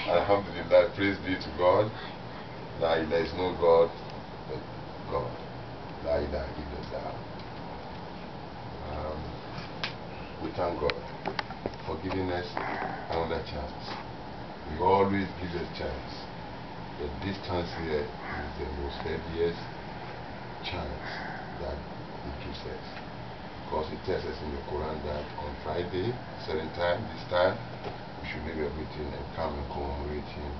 Alhamdulillah, praise be to God. There is no God but God. La ilaha illallah. We thank God for giving us another chance. He always gives us chance. The distance here is the most heaviest chance that He gives us. Because it tells us in the Quran that on Friday, certain time, this time, we should leave everything and come and commemorate Him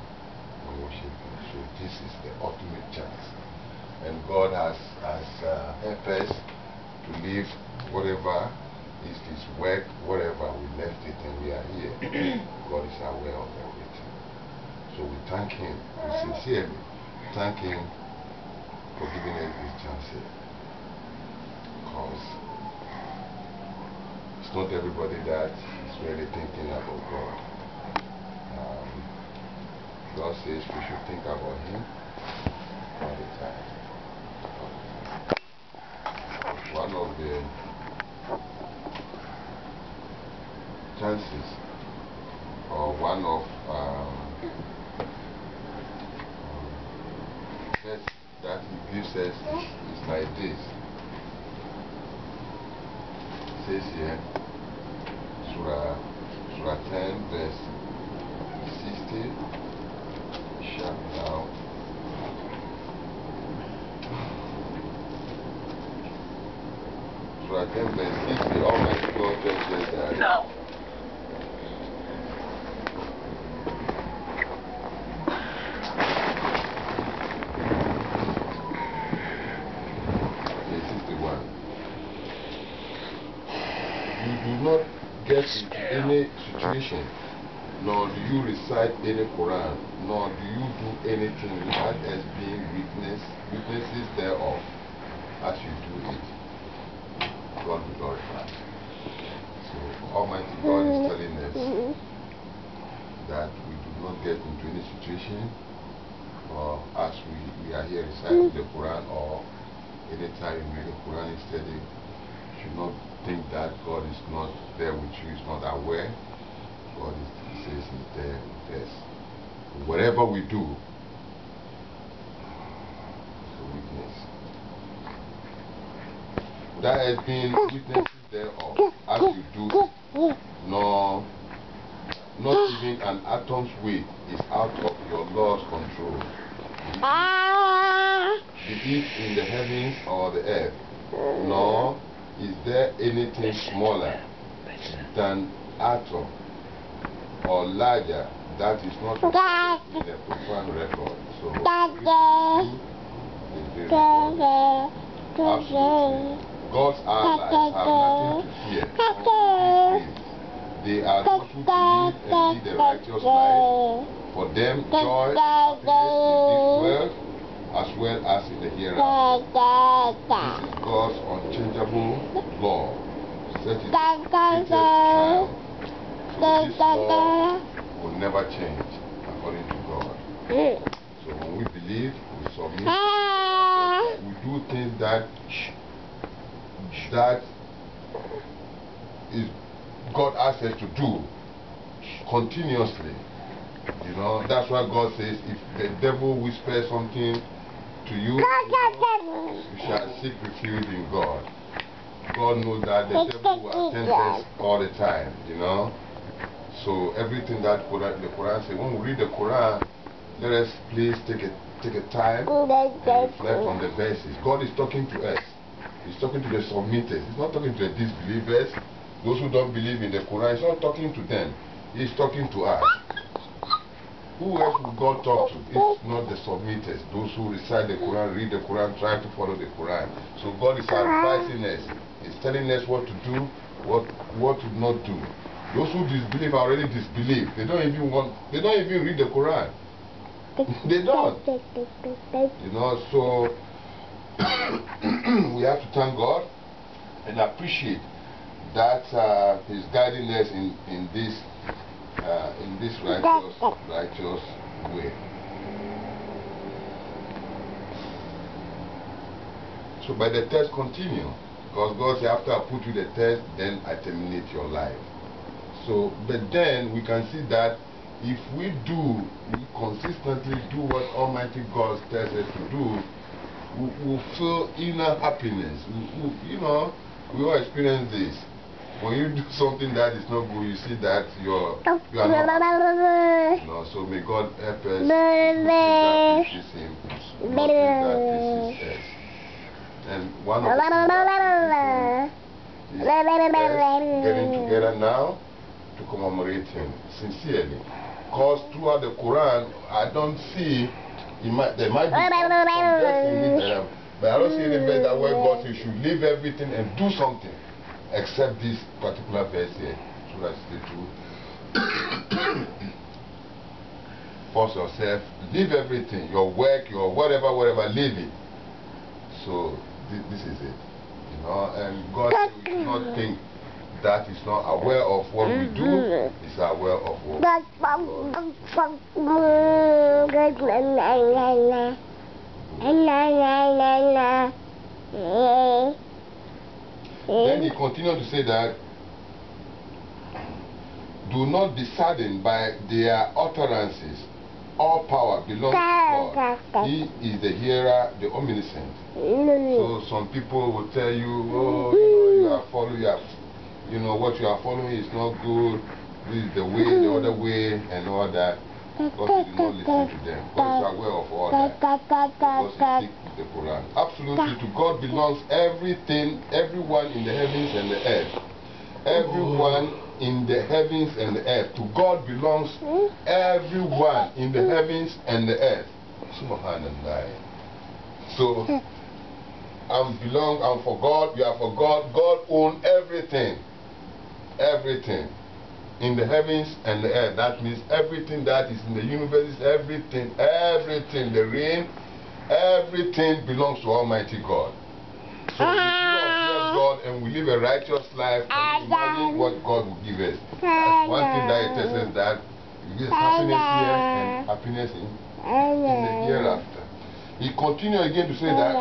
and worship Him. So this is the ultimate chance. And God has helped us to leave whatever is His work, whatever we left it and we are here. God is aware of everything. So we thank Him, we sincerely thank Him for giving us this chance here. Because it's not everybody that is really thinking about God. God says we should think about Him all the time. One of the chances, or one of tests that He gives us is like this. It says here, Surah 10 verse 60, sharp now. Surah 10 verse 60, Almighty God just says that. No. You do not get into any situation, nor do you recite any Quran, nor do you do anything without us being witnesses thereof, as you do it. God be glorified. So Almighty God is telling us that we do not get into any situation, or as we are here reciting the Quran, or anytime you read the Quran, instead you should not think that God is not there with you, is not aware. God He says He's there with us. Whatever we do, is a witness. That has been witnesses thereof, as you do it, nor not even an atom's weight is out of your Lord's control. Be it in the heavens or the earth, nor is there anything smaller than atom or larger that is not in the profane record. So absolutely, God's allies have nothing to fear. They are those who believe and lead the righteous life. For them, joy and happiness in this world as well as in the hereafter. This is God's unchangeable law. Such is His triumph. So this law will never change according to God. So when we believe, we submit, we do things that is God asks us to do continuously. You know, that's why God says if the devil whispers something to you, you shall seek refuge in God. God knows that the devil will attempt us all the time, you know. So everything that the Quran says, when we read the Quran, let us please take a time and reflect on the verses. God is talking to us. He's talking to the submitters. He's not talking to the disbelievers. Those who don't believe in the Quran, He's not talking to them. He's talking to us. Who else will God talk to? It's not the submitters. Those who recite the Quran, read the Quran, try to follow the Quran. So God is advising us. He's telling us what to do, what to not do. Those who disbelieve already disbelieve. They don't even read the Quran. They don't. You know, so we have to thank God and appreciate that He's guiding us in this righteous way. So by the test continue, because God said after I put you the test, then I terminate your life. So but then we can see that if we consistently do what Almighty God tells us to do, we'll feel inner happiness. You know, we all experience this. When you do something that is not good, you see that you are not happy. You know, so may God help us to that pleases Him, not that pleases us. And one of the things that pleases Him is getting together now to commemorate Him sincerely. Because throughout the Quran, I don't see, there might be some verse in it, but I don't see any verse that where God says you should leave everything and do something, except this particular verse here, Surah 62. Force yourself, leave everything, your work, your whatever, leave it. So this is it, you know. And God will not think that is not aware of what we do, is aware of what Then he continued to say that, do not be saddened by their utterances. All power belongs to God. He is the hearer, the omniscient. So some people will tell you, oh, you are following, you know, what you are following is not good. This is the way, the other way, and all that. God did not listen to them. God is aware of all that. Because He speaks the Quran. Absolutely, to God belongs everything, everyone in the heavens and the earth. Everyone in the heavens and the earth. To God belongs everyone in the heavens and the earth. Subhanallah. So, I'm for God, you are for God. God owns everything. Everything. In the heavens and the earth. That means everything that is in the universe, everything, the rain, everything belongs to Almighty God. So if we observe God and we live a righteous life, and we imagine what God will give us. That's one thing that it tells us, that you get happiness here and happiness in the hereafter. He continued again to say that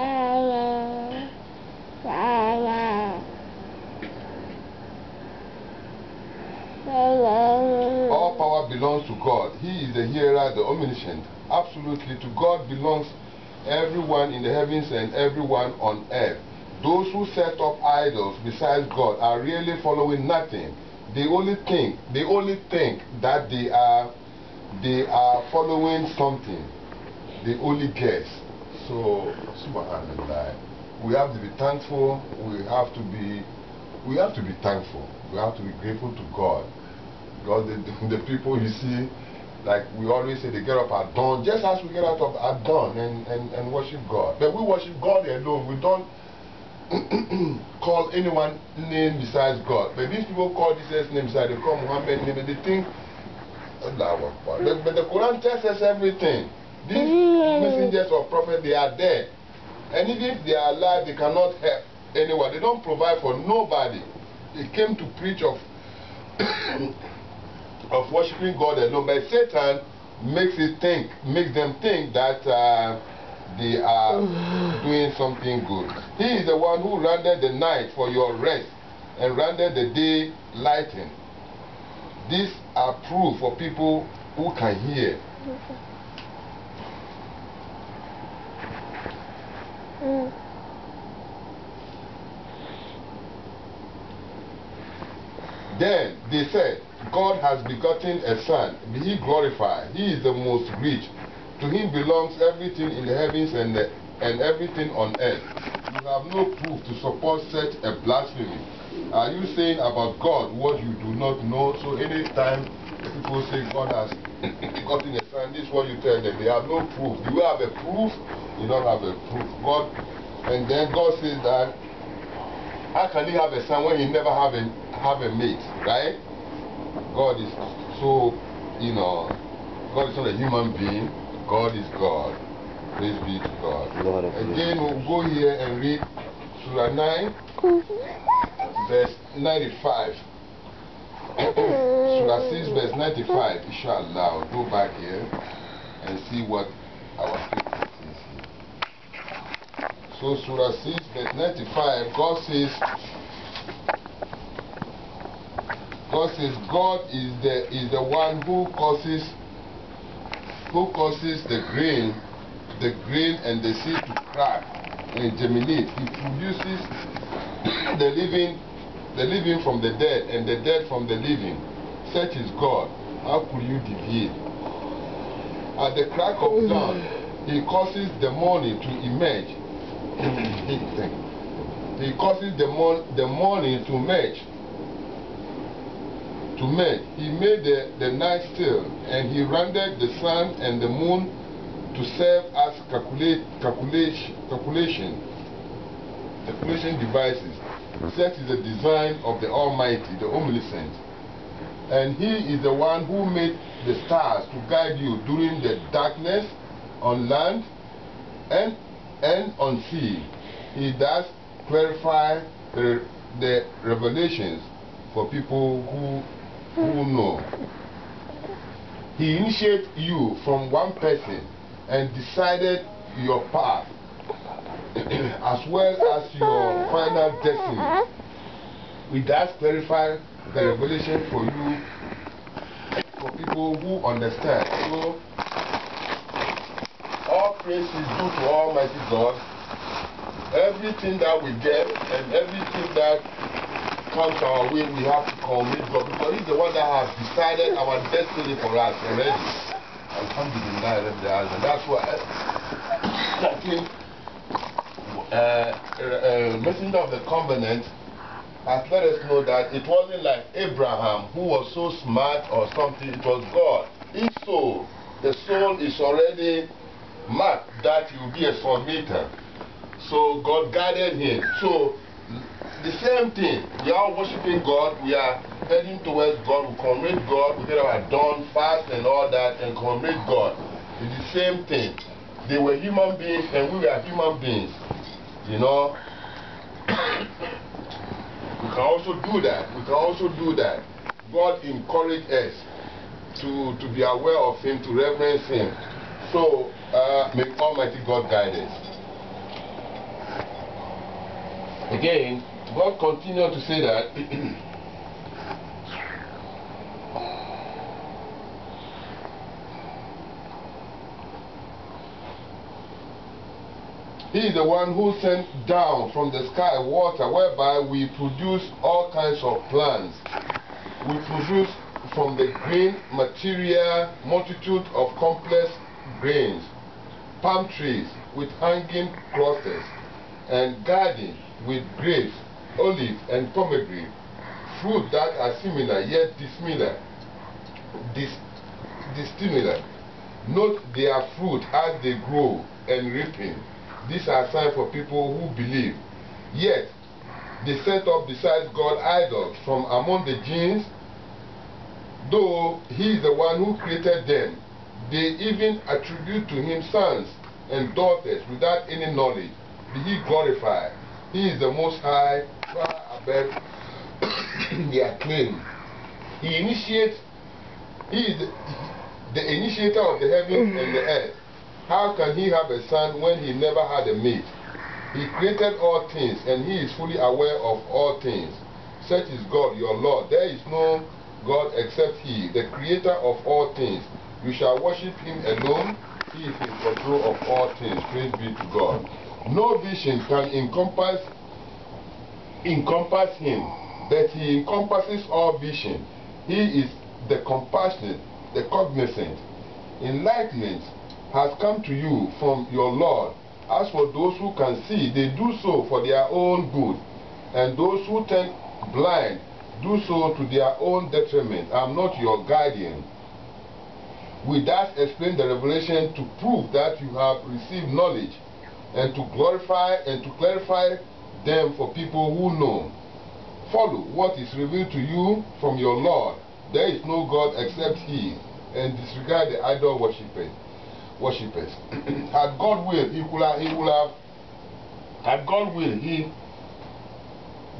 all power belongs to God. He is the hearer, the omniscient. Absolutely, to God belongs everyone in the heavens and everyone on earth. Those who set up idols besides God are really following nothing. They only think that they are following something. They only guess. So, subhanallah, we have to be thankful. We have to be thankful. We have to be grateful to God. Because the people you see, like we always say, they get up at dawn, just as we get out of at dawn and worship God. But we worship God alone. We don't call anyone name besides God. But these people call Jesus' name besides, they call Muhammad name, and they think, Allah Akbar. But the Quran tells us everything. These messengers or prophets, they are there. And even if they are alive, they cannot help anyone. They don't provide for nobody. They came to preach of of worshiping God alone. But Satan makes them think that they are doing something good. He is the one who rendered the night for your rest and rendered the day lighting. These are proof for people who can hear. Then they said, God has begotten a son, be He glorified. He is the most rich. To Him belongs everything in the heavens and everything on earth. You have no proof to support such a blasphemy. Are you saying about God what you do not know? So anytime people say God has begotten a son, this is what you tell them. They have no proof. Do you have a proof? You don't have a proof. And then God says that, how can He have a son when He never have a mate, right? God is so, you know, God is not a human being. God is God. Praise be to God. Again, we'll go here and read Surah 9, verse 95. Surah 6, verse 95. Inshallah, we'll go back here and see what our scripture says here. So, Surah 6, verse 95, God says, God says God is the one who causes the grain and the seed to crack and germinate. He produces the living from the dead and the dead from the living. Such is God. How could you deviate? At the crack of dawn, He causes the morning to emerge. He causes the morning to merge. He made the night still, and He rendered the sun and the moon to serve as calculation devices. Such is the design of the Almighty, the Omniscient. And He is the one who made the stars to guide you during the darkness on land and on sea. He does clarify the revelations for people who know. He initiated you from one person and decided your path as well as your final destiny. He does clarify the revelation for you, for people who understand. So, all praise is due to Almighty God. Everything that we get and everything that comes our way, we have to commit God, because He's the one that has decided our destiny for us already. Alhamdulillah, and that's why I think Messenger of the Covenant has let us know that it wasn't like Abraham who was so smart or something. It was God. His soul, the soul is already marked that he will be a submitter. So God guided him. So the same thing, we are worshiping God, we are heading towards God, we commit God, we get our dawn fast and all that and commit God. It's the same thing. They were human beings and we were human beings. You know, we can also do that. God encouraged us to be aware of Him, to reverence Him. So, may Almighty God guide us. Again, God continued to say that He is the one who sent down from the sky water, whereby we produce all kinds of plants. We produce from the green material multitude of complex grains, palm trees with hanging clusters, and garden with grapes, olive, and pomegranate, fruit that are similar yet dissimilar. Note their fruit as they grow and ripen. These are signs for people who believe. Yet, they set up besides God idols from among the jinns, though He is the one who created them. They even attribute to Him sons and daughters without any knowledge. Be He glorified. He is the Most High, far above their claim. He is the initiator of the heavens and the earth. How can He have a son when He never had a mate? He created all things, and He is fully aware of all things. Such is God, your Lord. There is no God except He, the creator of all things. You shall worship Him alone. He is in control of all things. Praise be to God. No vision can encompass Him, but He encompasses all vision. He is the compassionate, the cognizant. Enlightenment has come to you from your Lord. As for those who can see, they do so for their own good, and those who turn blind do so to their own detriment. I am not your guardian. We thus explain the revelation to prove that you have received knowledge, and to clarify them for people who know. Follow what is revealed to you from your Lord. There is no God except He, and disregard the idol worshippers. Had God will,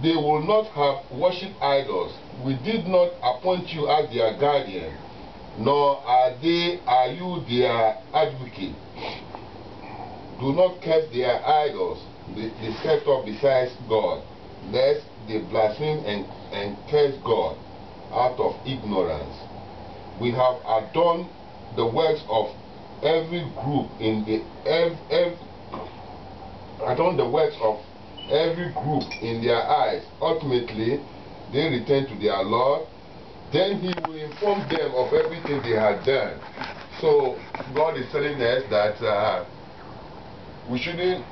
they will not have worshipped idols. We did not appoint you as their guardian, nor are you their advocate. Do not curse their idols they set up besides God, lest they blaspheme and curse God. out of ignorance. We have adorned the works of every group in the adorned the works of every group in their eyes. Ultimately, they return to their Lord. Then He will inform them of everything they had done. So God is telling us that we shouldn't.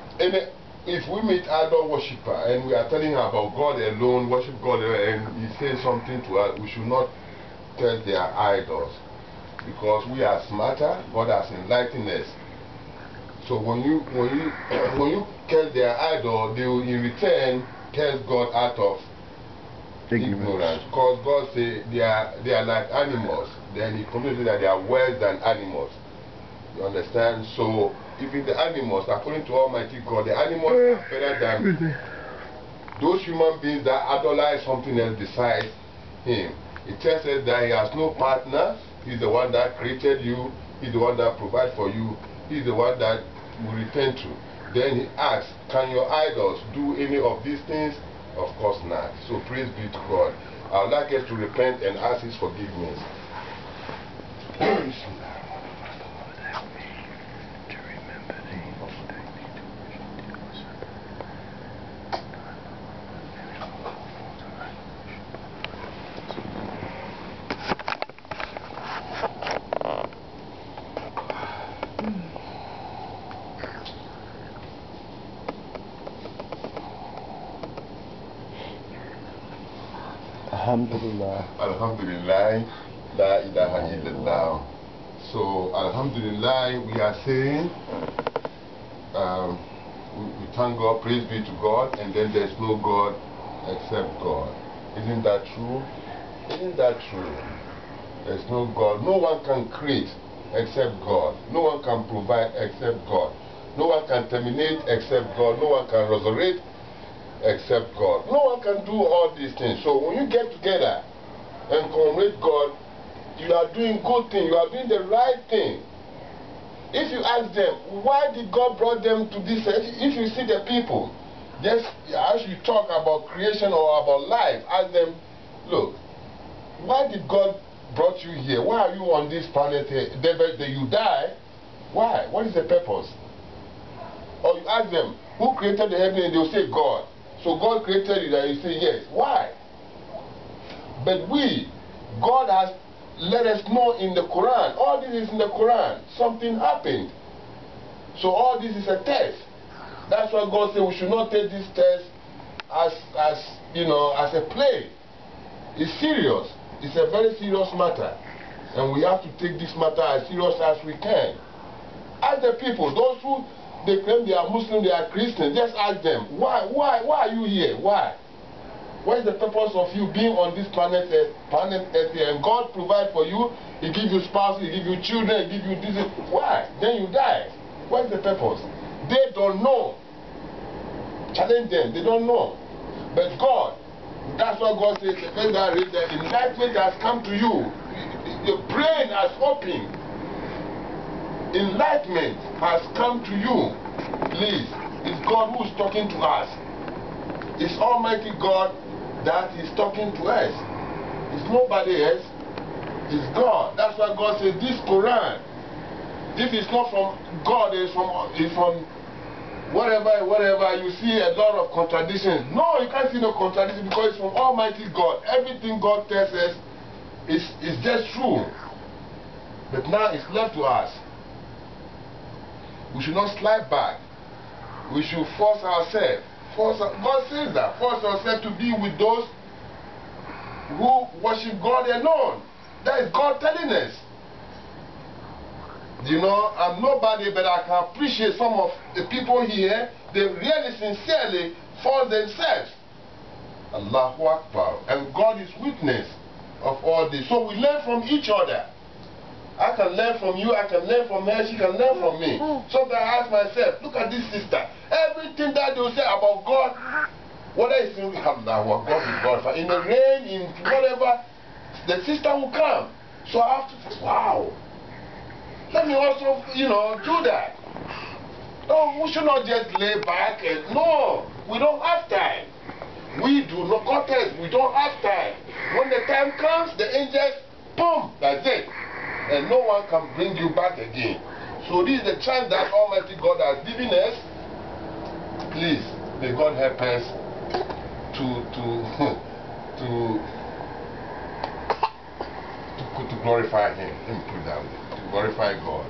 If we meet idol worshiper and we are telling about God alone, worship God alone, and He says something to us, we should not tell their idols, because we are smarter. God has enlightened us. So when you tell their idol, they will in return tell God out of ignorance. Because God says they are like animals. Then He communicates that they are worse than animals. You understand? So even the animals, according to Almighty God, the animals are better than those human beings that idolize something else besides Him. It tells us that He has no partner. He's the one that created you. He's the one that provides for you. He's the one that will return to. Then He asks, can your idols do any of these things? Of course not. So praise be to God. I would like us to repent and ask His forgiveness. Alhamdulillah. Alhamdulillah. La ilaha illallah. So, Alhamdulillah, we are saying, we thank God, praise be to God, and then there's no God except God. Isn't that true? Isn't that true? There's no God. No one can create except God. No one can provide except God. No one can terminate except God. No one can resurrect except God. No one can do all these things. So when you get together and commemorate God, you are doing good thing. You are doing the right thing. If you ask them, why did God brought them to this? If you see the people, just as you talk about creation or about life, ask them, look, why did God brought you here? Why are you on this planet here? That you die? Why? What is the purpose? Or you ask them, who created the heaven? And they'll say, God. So God created it, and you say yes. Why? But God has let us know in the Quran. All this is in the Quran. Something happened. So all this is a test. That's why God said we should not take this test as a play. It's serious. It's a very serious matter. And we have to take this matter as serious as we can. Ask the people, those who they claim they are Muslim, they are Christian, just ask them, why are you here? Why? What is the purpose of you being on this planet Earth here? And God provide for you, He give you spouse, He give you children, He give you this. Why? Then you die. What is the purpose? They don't know. Challenge them, they don't know. But God, that's what God says, the first that I read, the enlightenment has come to you. Your brain has opened. Enlightenment has come to you. Please, it's God who is talking to us. It's Almighty God that is talking to us. It's nobody else. It's God. That's why God said this Quran, if it's not from God, it's from whatever. You see a lot of contradictions. No, you can't see no contradiction because it's from Almighty God. Everything God tells us is just true. But now it's left to us. We should not slide back. We should force ourselves. God says that. Force ourselves to be with those who worship God alone. That is God telling us. You know, I'm nobody, but I can appreciate some of the people here. They really sincerely force themselves. Allahu Akbar. And God is witness of all this. So we learn from each other. I can learn from you, I can learn from her, she can learn from me. Sometimes I ask myself, look at this sister. Everything that they say about God, whether it's in Allah, God is God. In the rain, in whatever, the sister will come. So I have to say, wow. Let me also, do that. No, we should not just lay back and, no, we don't have time. We do not contest, we don't have time. When the time comes, the angels, boom, that's it. And no one can bring you back again. So this is the chance that Almighty God has given us. Please, may God help us to glorify Him. Let me put it that way. To glorify God.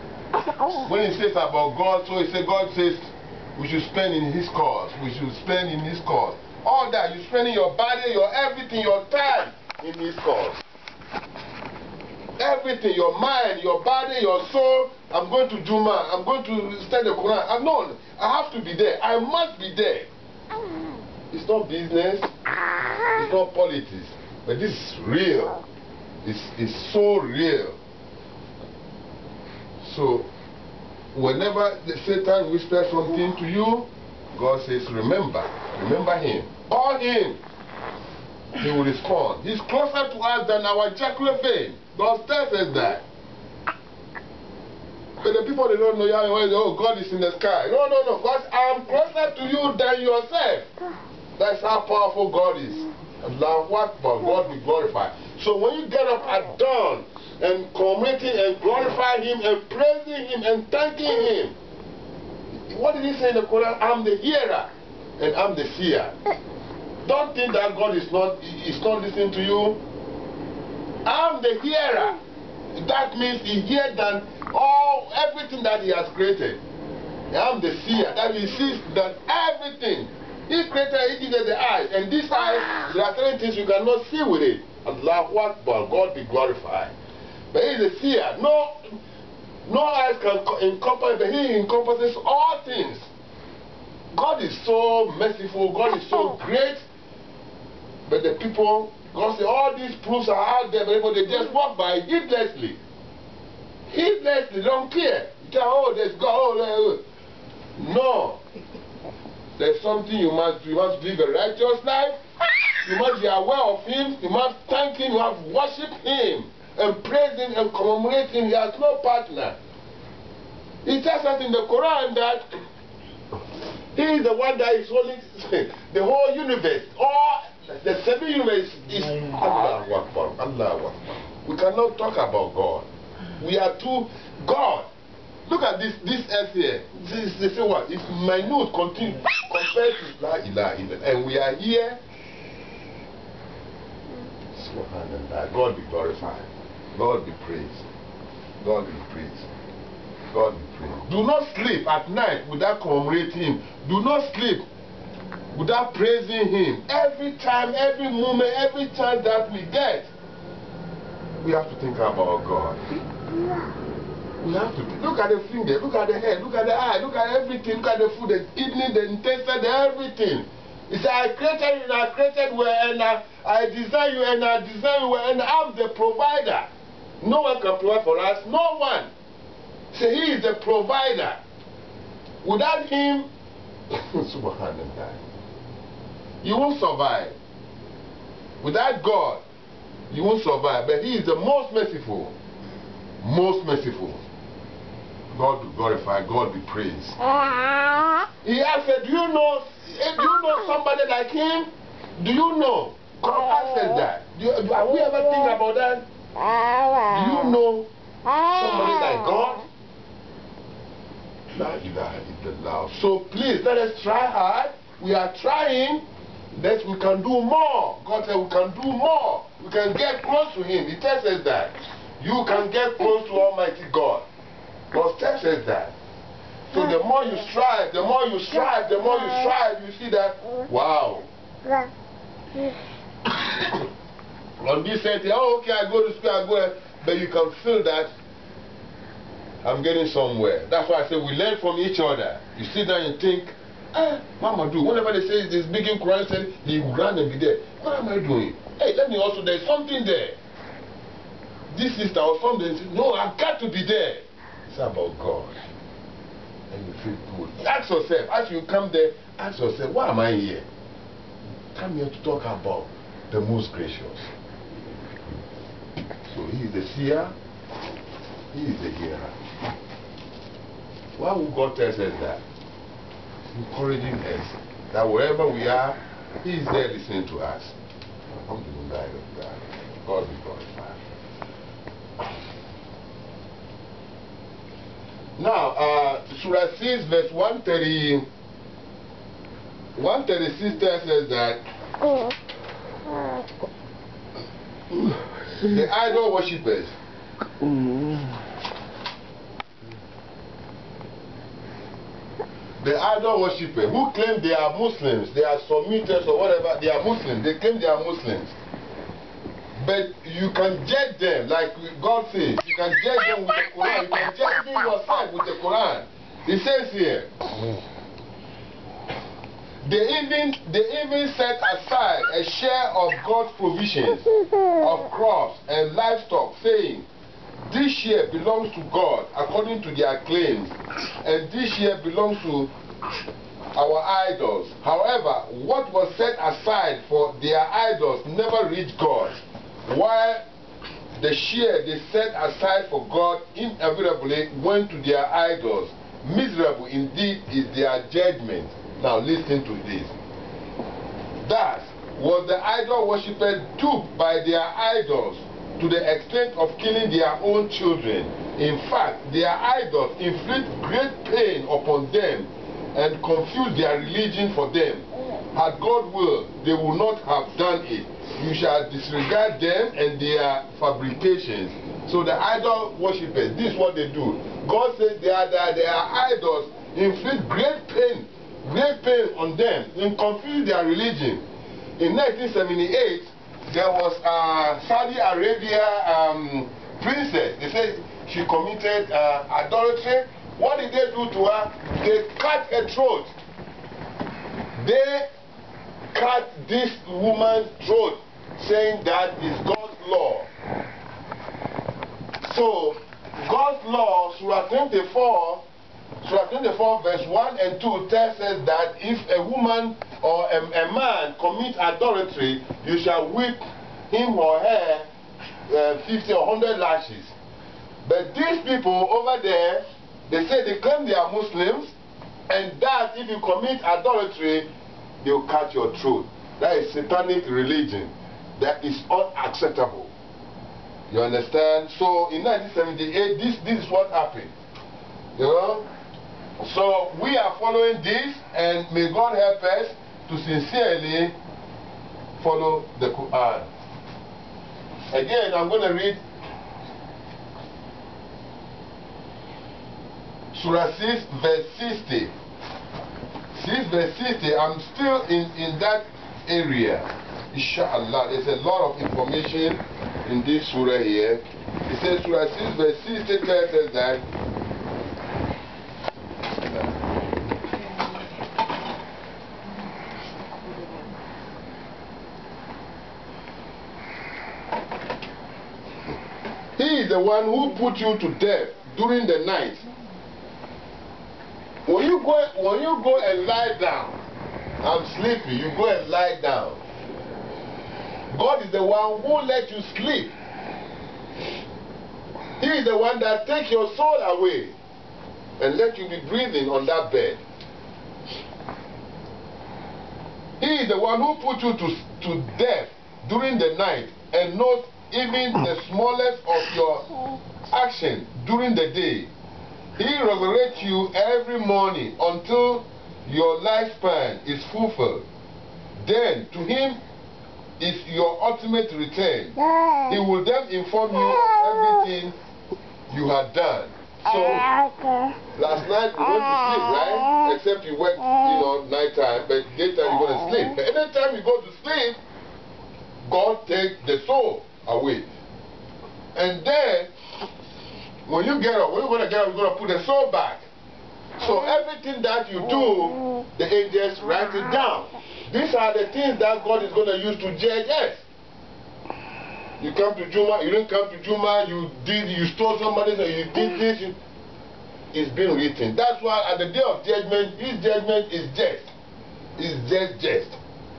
When He says about God, so He says, God says we should spend in His cause. We should spend in His cause. All that, you spending your body, your everything, your time in His cause. Everything, your mind, your body, your soul. I'm going to Juma. I'm going to study the Quran. No, I have to be there. I must be there. It's not business. It's not politics. But this is real. It's so real. So, whenever the Satan whispers something to you, God says, remember. Remember Him. Call Him. He will respond. He's closer to us than our jugular vein. God tells us that. But the people, they don't know, oh, God is in the sky. No, no, no. God, I'm closer to you than yourself. That's how powerful God is. Allahu Akbar, God be glorified. So when you get up at dawn and commemorating and glorifying Him and praising Him and thanking Him, what did He say in the Quran? I'm the hearer and I'm the seer. Don't think that God is not listening to you. I'm the hearer. That means He hears than everything that He has created. I'm the seer. That He sees that everything. He created, He gives the eyes. And this eye, there are certain things you cannot see with it. Allahu Akbar, God be glorified. But He is a seer. No eyes can encompass, but He encompasses all things. God is so merciful. God is so great. But the people, God said, all these proofs are out there, but they just walk by heedlessly. Heedlessly, don't care. You tell, oh, there's God. Oh, no. There's something you must do. You must live a righteous life. You must be aware of Him. You must thank Him. You must worship Him and praise Him and commemorate Him. He has no partner. He tells us in the Quran that He is the one that is holding the whole universe. All the seven universe is Allahu Akbar. Allahu Akbar. We cannot talk about God. We are too God. Look at this earth here. They say what? It's minute compared to La ilaha illallah. And we are here. Subhanallah. God be glorified. God be praised. God be praised. God be praised. Do not sleep at night without commemorating Him. Do not sleep without praising Him. Every time, every moment, every chance that we get, we have to think about God. We have to look at the finger, look at the head, look at the eye, look at everything, look at the food, the kidney, the intestine, everything. He said, I created you and I created you and I design you and I design you and I'm the provider. No one can provide for us. No one. So He is the provider. Without Him, Subhanallah, you won't survive. Without God, you won't survive. But He is the most merciful. Most merciful. God be glorified, God be praised. He asked, do you know somebody like Him? Do you know? God said that. Have we ever think about that? Do you know somebody like God? La ilaha illallah. So please, let us try hard. We are trying. That we can do more. God said we can do more. We can get close to Him. He tells us that. You can get close to Almighty God. God tells us that. So the more you strive, the more you strive, the more you strive, you see that, wow. On this side, oh, okay, I go to school, I go, but you can feel that I'm getting somewhere. That's why I say we learn from each other. You sit down and think, Mama do. Whenever they say this big in Quran, said he will run and be there. What am I doing? Hey, let me also, there's something there. This sister or something, no, I've got to be there. It's about God. And you feel good. Ask yourself, as you come there, ask yourself, why am I here? Come here to talk about the most gracious. So He is the seer, He is the hearer. Why would God tell us that? He's encouraging us that wherever we are, He is there listening to us. Alhamdulillah. God be glorified. Now, Surah 6, verse 136 says that the idol worshippers, the idol worshippers who claim they are Muslims, they are Sunnites or whatever, they are Muslims, they claim they are Muslims. But you can judge them, like God says, you can judge them with the Quran, you can judge them yourself with the Quran. It says here, they even set aside a share of God's provisions of crops and livestock, saying, this share belongs to God according to their claims, and this share belongs to our idols. However, what was set aside for their idols never reached God, while the share they set aside for God inevitably went to their idols. Miserable indeed is their judgment. Now listen to this. Thus was the idol worshippers duped by their idols to the extent of killing their own children. In fact, their idols inflict great pain upon them and confuse their religion for them. Had God willed, they would not have done it. You shall disregard them and their fabrications. So the idol worshippers, this is what they do. God says their idols inflict great pain on them and confuse their religion. In 1978, there was a Saudi Arabia princess. They said she committed adultery. What did they do to her? They cut her throat. They cut this woman's throat, saying that is God's law. So, God's law, Surah 24, verse 1 and 2 tells us that if a woman or a man commits adultery, you shall whip him or her 50 or 100 lashes. But these people over there, they say they claim they are Muslims, and that if you commit adultery, they will cut your throat. That is satanic religion. That is unacceptable. You understand? So in 1978, this is what happened. You know? So we are following this, and may God help us to sincerely follow the Quran. Again, I'm going to read Surah 6, verse 60. 6 verse 60, I'm still in that area. Inshallah, there's a lot of information in this surah here. It says Surah 6 verse 60 tells us that He is the one who put you to death during the night. When you go and lie down, I'm sleepy, you go and lie down. God is the one who let you sleep. He is the one that takes your soul away and let you be breathing on that bed. He is the one who put you to death during the night and knows even the smallest of your action during the day. He resurrects you every morning until your lifespan is fulfilled. Then to him is your ultimate return. He will then inform you of everything you had done. So, last night you went to sleep, right? Except you went, night time, but daytime you're going to sleep. But anytime you go to sleep, God takes the soul away. And then, when you get up, when you're going to get up, you're going to put the soul back. So everything that you do, the angels write it down. These are the things that God is going to use to judge us. You come to Juma, you didn't come to Juma, you stole somebody's, you did this. It's been written. That's why at the day of judgment, his judgment is just. It's just.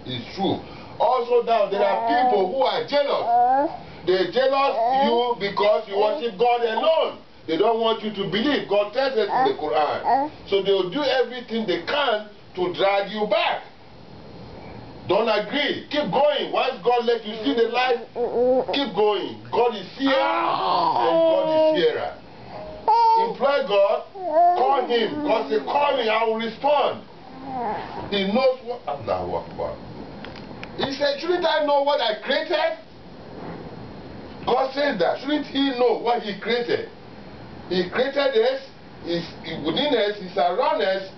It's true. Also now, there are people who are jealous. They're jealous you because you worship God alone. They don't want you to believe. God tells us in the Quran. So they will do everything they can to drag you back. Don't agree. Keep going. Once God let you see the light, keep going. God is here and God is hearer. Employ God. Call Him. God said, call me, I will respond. He knows what Allahu Akbar. He said, shouldn't I know what I created? God said that. Shouldn't He know what He created? He created us. He's within us. He's around us.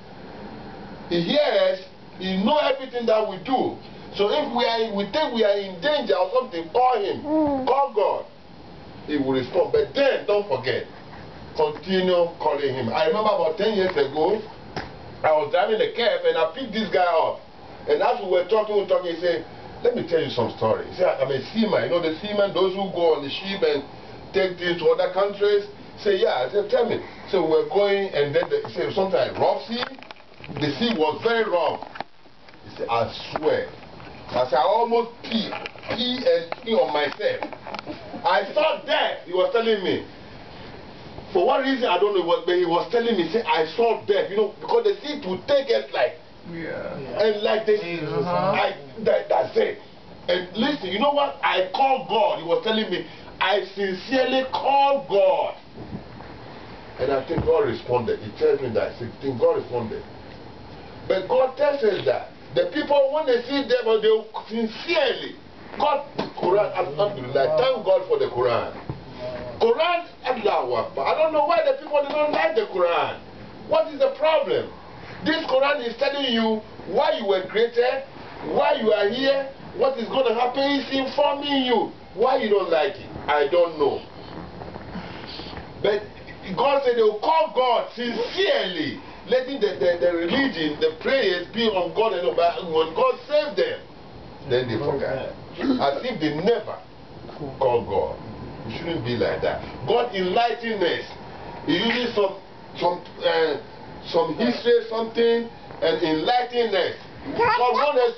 He hears us. He knows everything that we do. So if we think we are in danger or something, call Him. Call God. He will respond. But then, don't forget, continue calling Him. I remember about 10 years ago, I was driving a cab and I picked this guy up. And as we were talking, he said, let me tell you some story. He said, I'm a seaman. You know the seaman, those who go on the ship and take things to other countries? Say, yeah. I said, tell me. So we were going, and then he said, something like rough sea. The sea was very rough. He said, I swear. I said, I almost pee on myself. I saw death, he was telling me. For what reason, I don't know, but he was telling me, say, I saw death, you know, because the sea would take us like, and like this, that's it. And listen, you know what? I called God. He was telling me, I sincerely called God. And I think God responded. He tells me that. I think God responded. But God tells us that the people, when they see devil, they will sincerely. God, Quran, Alhamdulillah, thank God for the Quran. Quran, Allahu Akbar. I don't know why the people don't like the Quran. What is the problem? This Quran is telling you why you were created, why you are here, what is going to happen. It's informing you. Why you don't like it, I don't know. But God said they will call God sincerely, letting the religion, the prayers be on God, and when God saved them, then they forgot. As if they never call God. It shouldn't be like that. God enlightened us. He uses some history, something, and enlighten us. God wants us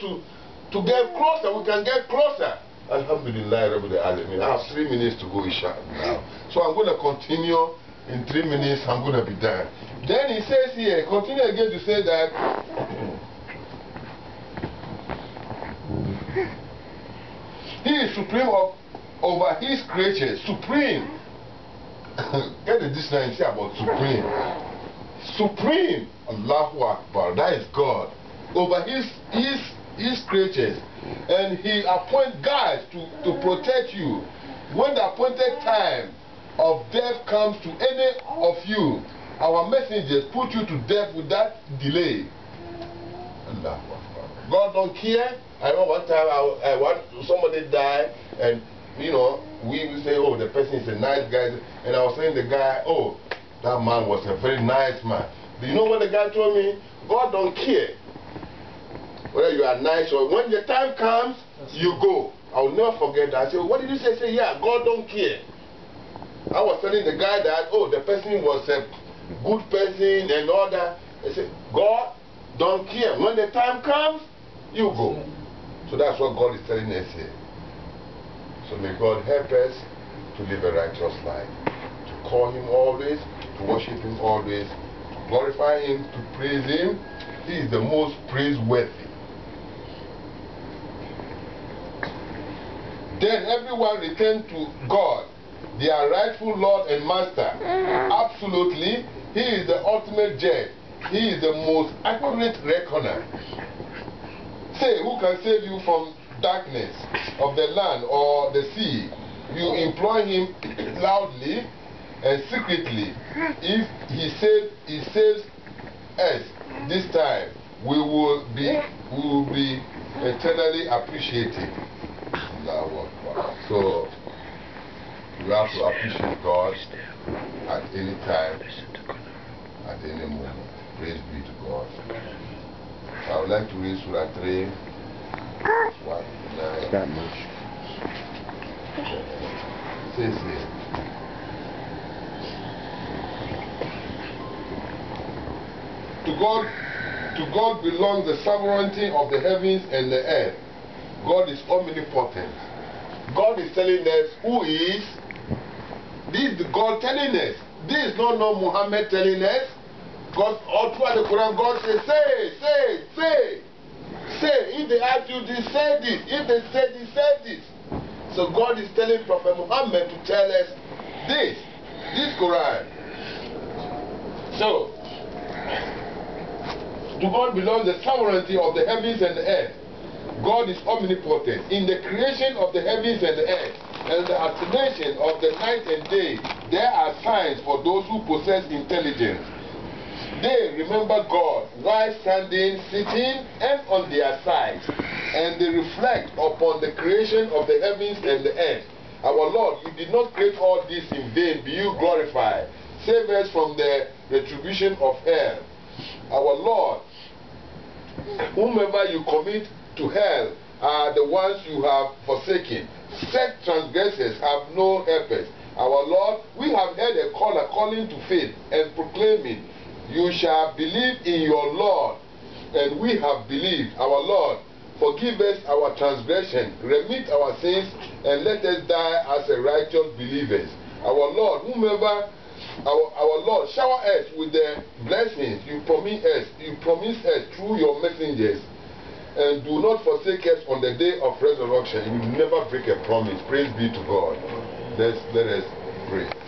to get closer. We can get closer. Alhamdulillah, Rabbil Alamin. I have 3 minutes to go, inshallah, now. So I'm going to continue. In 3 minutes, I'm going to be done. Then he says here, continue again to say that He is supreme over His creatures. Supreme. Get the dictionary and say about supreme. Supreme. Allahu Akbar. That is God. Over His creatures. And He appoints guides to protect you. When the appointed time of death comes to any of you, our messengers put you to death without delay. Allahu Akbar. God don't care. I know one time somebody died, and you know, we will say, oh, the person is a nice guy. And I was saying the guy, oh, that man was a very nice man. Do you know what the guy told me? God don't care whether you are nice or when the time comes, you go. I will never forget that. I said, what did you say? I said, yeah, God don't care. I was telling the guy that, oh, the person was a good person and all that. I said, God don't care. When the time comes, you go. So that's what God is telling us here. So may God help us to live a righteous life, to call Him always, to worship Him always, to glorify Him, to praise Him. He is the most praiseworthy. Then everyone return to God, their rightful Lord and Master. Absolutely, He is the ultimate judge. He is the most accurate reckoner. Say, who can save you from darkness of the land or the sea? You employ Him loudly and secretly. If He saves us this time, we will be eternally appreciated. So you have to appreciate God at any time, at any moment. Praise be to God. I would like to read Surah 3. That much. Says here. To God belongs the sovereignty of the heavens and the earth. God is omnipotent. God is telling us who He is. This is God telling us. This is not Muhammad telling us. God, all throughout the Quran, God says, say, Say, if they ask you this, say this. If they say this, say this. So God is telling Prophet Muhammad to tell us this Quran. So, to God belongs the sovereignty of the heavens and the earth. God is omnipotent. In the creation of the heavens and the earth, and the alternation of the night and day, there are signs for those who possess intelligence. They remember God while standing, sitting, and on their sides, and they reflect upon the creation of the heavens and the earth. Our Lord, you did not create all this in vain. Be you glorified. Save us from the retribution of hell. Our Lord, whomever you commit to hell are the ones you have forsaken. Such transgressors have no helpers. Our Lord, we have heard a caller calling to faith and proclaiming, you shall believe in your Lord, and we have believed. Our Lord, forgive us our transgression, remit our sins, and let us die as a righteous believers. Our Lord, our Lord, shower us with the blessings you promise us through your messengers, and do not forsake us on the day of resurrection. You will never break a promise. Praise be to God. Let us pray.